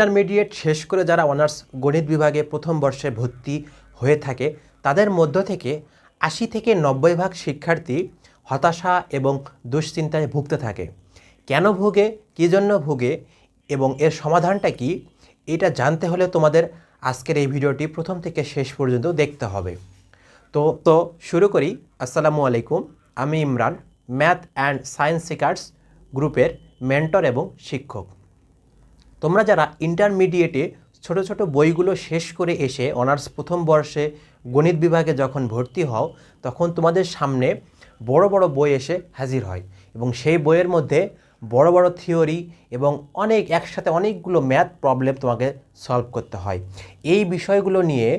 Intermediate শেষ করে যারা অনার্স গণিত বিভাগে প্রথম বর্ষে ভর্তি হয়ে থাকে তাদের মধ্য থেকে ৮০ থেকে ৯০% শিক্ষার্থী হতাশা এবং দুশ্চিন্তায় ভুগতে থাকে। কেন ভোগে, কী জন্য ভোগে এবং এর সমাধানটা কি, এটা জানতে হলে তোমাদের আজকের এই ভিডিওটি প্রথম থেকে শেষ পর্যন্ত দেখতে হবে। তো শুরু করি। আসসালামু আলাইকুম, আমি Imran, math and science seekers গ্রুপের মেন্টর এবং শিক্ষক। তোমরা যারা ইন্টারমিডিয়েটে ছোট ছোট বইগুলো শেষ করে এসে অনার্স প্রথম বর্ষে গণিত বিভাগে যখন ভর্তি হও, তখন তোমাদের সামনে বড় বড় বই এসে হাজির হয় এবং সেই বইয়ের মধ্যে বড় বড় থিওরি এবং একসাথে অনেকগুলো ম্যাথ প্রবলেম তোমাকে সলভ করতে হয়। এই বিষয়গুলো নিয়ে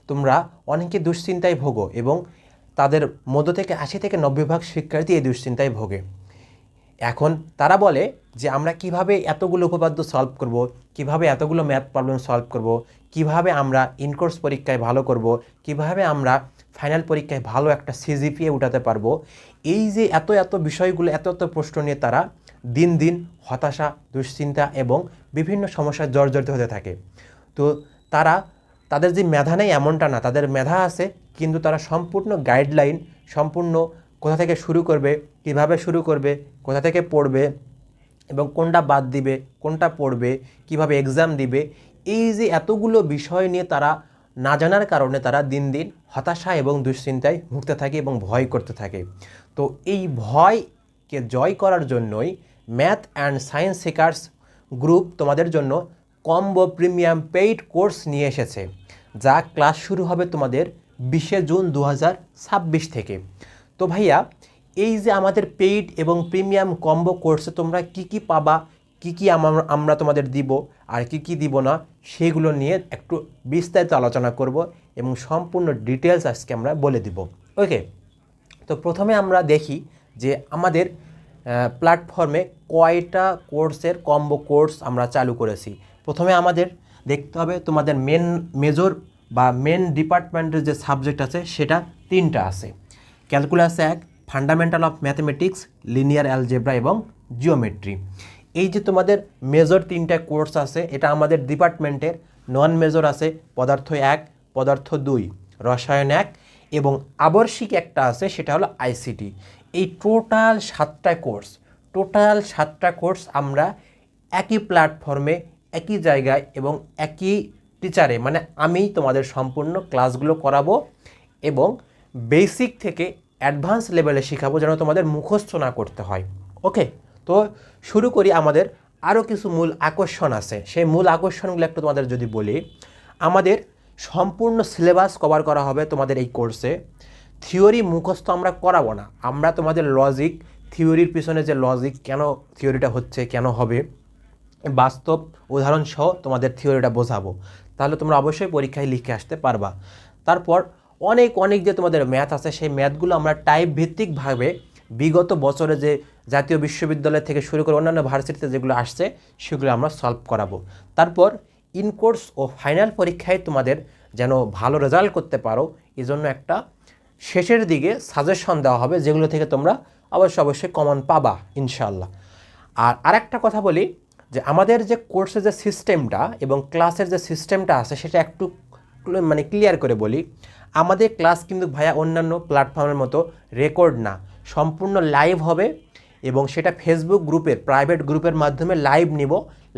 তোমরা অনেকে দুশ্চিন্তায় ভোগো এবং তাদের মধ্য থেকে ৮০ থেকে ৯০% শিক্ষার্থী এই দুশ্চিন্তায় ভোগে। এখন তারা বলে যে আমরা কিভাবে এতগুলো উপপাদ্য সলভ করব, কিভাবে এতগুলো ম্যাথ প্রবলেম সলভ করব, কিভাবে আমরা ইনকোর্স পরীক্ষায় ভালো করব, কিভাবে আমরা ফাইনাল পরীক্ষায় ভালো একটা সিজিপিএ উঠাতে পারবো। এই যে এত বিষয়গুলো, এত প্রশ্ন নিয়ে তারা দিন দিন হতাশা, দুশ্চিন্তা এবং বিভিন্ন সমস্যায় জর্জরিত হতে থাকে। তো তাদের যে মেধা নেই এমনটা না, তাদের মেধা আছে, কিন্তু তারা সম্পূর্ণ গাইডলাইন, সম্পূর্ণ কোথা থেকে শুরু করবে, কিভাবে শুরু করবে, কোথা থেকে পড়বে এবং কোনটা বাদ দিবে, কোনটা পড়বে, কিভাবে এক্সাম দিবে, এই যে এতগুলো বিষয় নিয়ে তারা না জানার কারণে তারা দিন দিন হতাশা এবং দুশ্চিন্তায় ভুগতে থাকে এবং ভয় করতে থাকে। তো এই ভয়কে জয় করার জন্যই math and science seekers group তোমাদের জন্য কম্বো প্রিমিয়াম পেইড কোর্স নিয়ে এসেছে, যা ক্লাস শুরু হবে তোমাদের 20 জুন 2026 থেকে। তো ভাইয়া, এই যে আমাদের পেইড এবং প্রিমিয়াম কম্বো কোর্সে তোমরা কি পাবা, কি আমরা তোমাদের দিব আর কি দিব না, সেগুলো নিয়ে একটু বিস্তারিত আলোচনা করব এবং সম্পূর্ণ ডিটেলস আজকে আমরা বলে দিব। ওকে, তো প্রথমে আমরা দেখি যে আমাদের প্ল্যাটফর্মে কয়টা কোর্সের কম্বো কোর্স আমরা চালু করেছি। প্রথমে আমাদের দেখতে হবে তোমাদের মেজর বা মেন ডিপার্টমেন্টের যে সাবজেক্ট আছে সেটা 3টা আছে। Calculus 1, fundamental of mathematics, linear algebra এবং জিওমেট্রি। এই যে তোমাদের মেজর 3টা কোর্স আছে, এটা আমাদের ডিপার্টমেন্টের। নন মেজর আছে পদার্থ 1, পদার্থ 2, রসায়ন 1 এবং আবশ্যিক একটা আছে, সেটা হলো আইসিটি। এই টোটাল 7টা কোর্স আমরা একই প্ল্যাটফর্মে, একই জায়গায় এবং একই টিচারে, মানে আমি তোমাদের সম্পূর্ণ ক্লাসগুলো করাবো এবং বেসিক থেকে অ্যাডভান্স লেভেলে শেখাবো, যেন তোমাদের মুখস্থ না করতে হয়। ওকে, তো শুরু করি। আমাদের আরও কিছু মূল আকর্ষণ আছে, সেই মূল আকর্ষণগুলো একটু তোমাদের যদি বলি। আমাদের সম্পূর্ণ সিলেবাস কভার করা হবে তোমাদের এই কোর্সে। থিওরি মুখস্থ আমরা করাবো না, আমরা তোমাদের লজিক, থিওরির পিছনে যে লজিক, কেন থিওরিটা হচ্ছে, কেন হবে, বাস্তব উদাহরণ সহ তোমাদের থিওরিটা বোঝাবো, তাহলে তোমরা অবশ্যই পরীক্ষায় লিখে আসতে পারবা। তারপর অনেক যে তোমাদের ম্যাথ আছে, সেই ম্যাথগুলো আমরা টাইপ ভিত্তিকভাবে বিগত বছরে যে জাতীয় বিশ্ববিদ্যালয় থেকে শুরু করে অন্যান্য ভার্সিটিতে যেগুলো আসছে সেগুলো আমরা সলভ করাবো। তারপর ইনকোর্স ও ফাইনাল পরীক্ষায় তোমাদের যেন ভালো রেজাল্ট করতে পারো, এই জন্য একটা শেষের দিকে সাজেশন দেওয়া হবে, যেগুলো থেকে তোমরা অবশ্যই কমন পাবা ইনশাআল্লাহ। আর আরেকটা কথা বলি যে আমাদের যে কোর্সের যে সিস্টেমটা এবং ক্লাসের যে সিস্টেমটা আছে সেটা একটু ক্লিয়ার করে বলি। আমাদের ক্লাস কিন্তু ভাইয়া অন্যান্য প্ল্যাটফর্মের মতো রেকর্ড না, সম্পূর্ণ লাইভ হবে এবং সেটা ফেসবুক গ্রুপের, প্রাইভেট গ্রুপের মাধ্যমে লাইভ নিব।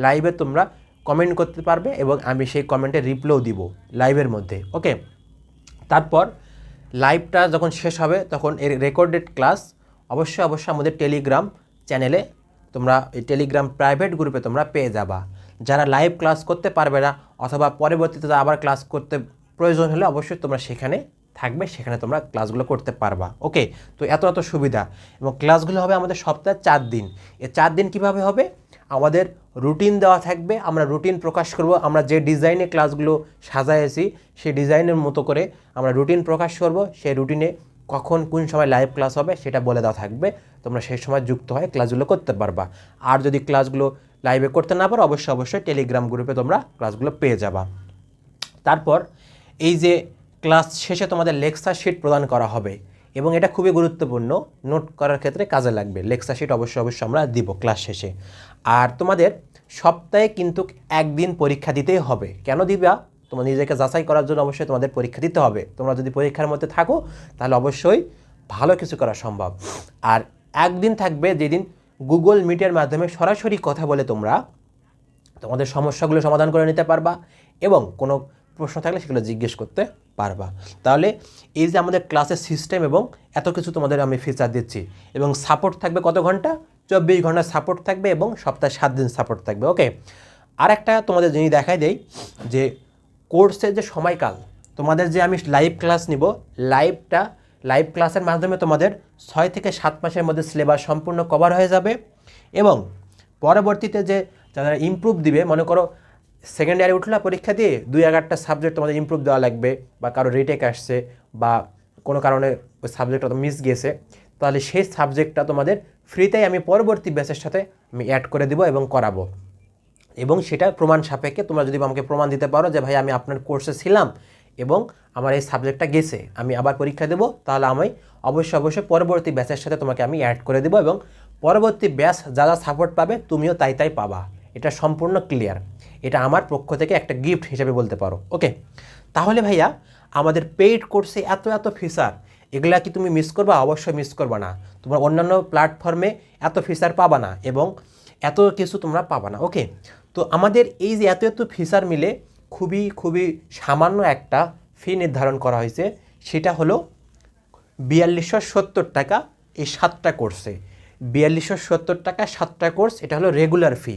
লাইভে তোমরা কমেন্ট করতে পারবে এবং আমি সেই কমেন্টে রিপ্লাইও দিব লাইভের মধ্যে। ওকে, তারপর লাইভটা যখন শেষ হবে তখন এর রেকর্ডেড ক্লাস অবশ্যই আমাদের টেলিগ্রাম চ্যানেলে, তোমরা এই টেলিগ্রাম প্রাইভেট গ্রুপে তোমরা পেয়ে যাবা। যারা লাইভ ক্লাস করতে পারবে না অথবা পরবর্তীতে আবার ক্লাস করতে প্রয়োজন হলে অবশ্যই তোমরা সেখানে থাকবে, সেখানে তোমরা ক্লাসগুলো করতে পারবা। ওকে, তো এত সুবিধা। এবং ক্লাসগুলো হবে আমাদের সপ্তাহে 4 দিন। এই 4 দিন কীভাবে হবে, আমাদের রুটিন দেওয়া থাকবে, আমরা রুটিন প্রকাশ করব। আমরা যে ডিজাইনে ক্লাসগুলো সাজাইছি সেই ডিজাইনের মতো করে আমরা রুটিন প্রকাশ করব। সেই রুটিনে কখন কোন সময় লাইভ ক্লাস হবে সেটা বলে দেওয়া থাকবে, তোমরা সেই সময় যুক্ত হয়ে ক্লাসগুলো করতে পারবা। আর যদি ক্লাসগুলো লাইভে করতে না পারো অবশ্যই টেলিগ্রাম গ্রুপে তোমরা ক্লাসগুলো পেয়ে যাবা। তারপর এই যে ক্লাস শেষে তোমাদের লেকচার শিট প্রদান করা হবে, এবং এটা খুবই গুরুত্বপূর্ণ, নোট করার ক্ষেত্রে কাজে লাগবে। লেকচার শিট অবশ্যই আমরা দিব ক্লাস শেষে। আর তোমাদের সপ্তাহে কিন্তু একদিন পরীক্ষা দিতেই হবে। কেন দিবা? তোমার নিজেকে যাচাই করার জন্য অবশ্যই তোমাদের পরীক্ষা দিতে হবে। তোমরা যদি পরীক্ষার মধ্যে থাকো তাহলে অবশ্যই ভালো কিছু করা সম্ভব। আর একদিন থাকবে যেদিন গুগল মিটের মাধ্যমে সরাসরি কথা বলে তোমরা তোমাদের সমস্যাগুলো সমাধান করে নিতে পারবা এবং কোনো প্রশ্ন থাকলে সেগুলো জিজ্ঞেস করতে পারবা। তাহলে এই যে আমাদের ক্লাসের সিস্টেম এবং এত কিছু তোমাদের আমি ফিচার দিচ্ছি, এবং সাপোর্ট থাকবে কত ঘন্টা? 24 ঘন্টা সাপোর্ট থাকবে এবং সপ্তাহে 7 দিন সাপোর্ট থাকবে। ওকে, আর একটা তোমাদের জিনিস দেখাই দেই যে কোর্সের যে সময়কাল, তোমাদের যে আমি লাইভ ক্লাস নিব, লাইভ ক্লাসের মাধ্যমে তোমাদের 6 থেকে 7 মাসের মধ্যে সিলেবাস সম্পূর্ণ কভার হয়ে যাবে। এবং পরবর্তীতে যে যারা ইমপ্রুভ দিবে, মনে করো সেকেন্ড ইয়ারে উঠলা পরীক্ষা দিয়ে 2-1টা সাবজেক্ট তোমাদের ইমপ্রুভ দেওয়া লাগবে, বা কারো রিটেক আসছে বা কোনো কারণে ওই সাবজেক্টটা তো মিস গিয়েছে, তাহলে সেই সাবজেক্টটা তোমাদের ফ্রিতেই আমি পরবর্তী ব্যাচের সাথে আমি অ্যাড করে দিব এবং করাবো। এবং সেটা প্রমাণ সাপেক্ষে তোমরা যদি আমাকে প্রমাণ দিতে পারো যে ভাই আমি আপনার কোর্সে ছিলাম এবং আমার এই সাবজেক্টটা গেছে, আমি আবার পরীক্ষা দেবো, তাহলে আমি অবশ্যই পরবর্তী ব্যাচের সাথে তোমাকে আমি অ্যাড করে দেবো এবং পরবর্তী ব্যাচ যা যা সাপোর্ট পাবে তুমিও তাই পাবা। এটা সম্পূর্ণ ক্লিয়ার। এটা আমার পক্ষ থেকে একটা গিফট হিসেবে বলতে পারো। ওকে, তাহলে ভাইয়া আমাদের পেইড কোর্সে এত ফিচার, এগুলা কি তুমি মিস করবা? অবশ্যই মিস করবা না। তোমার অন্যান্য প্ল্যাটফর্মে এত ফিচার পাবা না এবং এত কিছু তোমরা পাবা না। ওকে, তো আমাদের এই যে এত ফিচার মিলে খুবই সামান্য একটা ফি নির্ধারণ করা হয়েছে, সেটা হলো 4270 টাকা এই 7টা কোর্সে। 4270 টাকা 7টা কোর্স, এটা হলো রেগুলার ফি।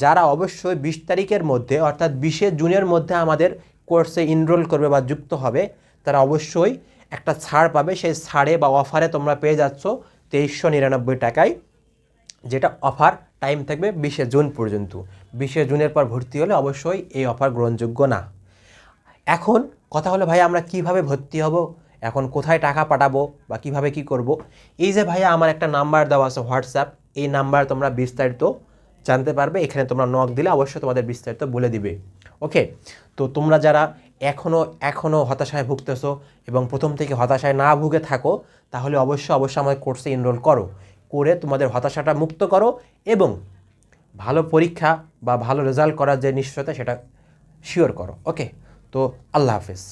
যারা অবশ্যই 20 তারিখের মধ্যে অর্থাৎ 20শে জুনের মধ্যে আমাদের কোর্সে এনরোল করবে বা যুক্ত হবে, তারা অবশ্যই একটা ছাড় পাবে। সেই ছাড়ে বা অফারে তোমরা পেয়ে যাচ্ছ 2399 টাকায়, যেটা অফার টাইম থাকবে 20শে জুন পর্যন্ত। 20শে জুনের পর ভর্তি হলে অবশ্যই এই অফার গ্রহণযোগ্য না। এখন কথা হলো ভাইয়া আমরা কিভাবে ভর্তি হব, এখন কোথায় টাকা পাঠাবো বা কিভাবে কি করব? এই যে ভাইয়া আমার একটা নাম্বার দেওয়া আছে হোয়াটসঅ্যাপ, এই নাম্বার তোমরা বিস্তারিত জানতে পারবে। এখানে তোমরা নক দিলে অবশ্যই তোমাদের বিস্তারিত বলে দিবে। ওকে, তো তোমরা যারা এখনও হতাশায় ভুগতেছো এবং প্রথম থেকে হতাশায় না ভুগে থাকো, তাহলে অবশ্যই আমাদের কোর্সে এনরোল করে তোমাদের হতাশাটা মুক্ত করো এবং ভালো পরীক্ষা বা ভালো রেজাল্ট করার যে নিশ্চয়তা সেটা শিওর করো। ওকে, তো আল্লাহ হাফেজ।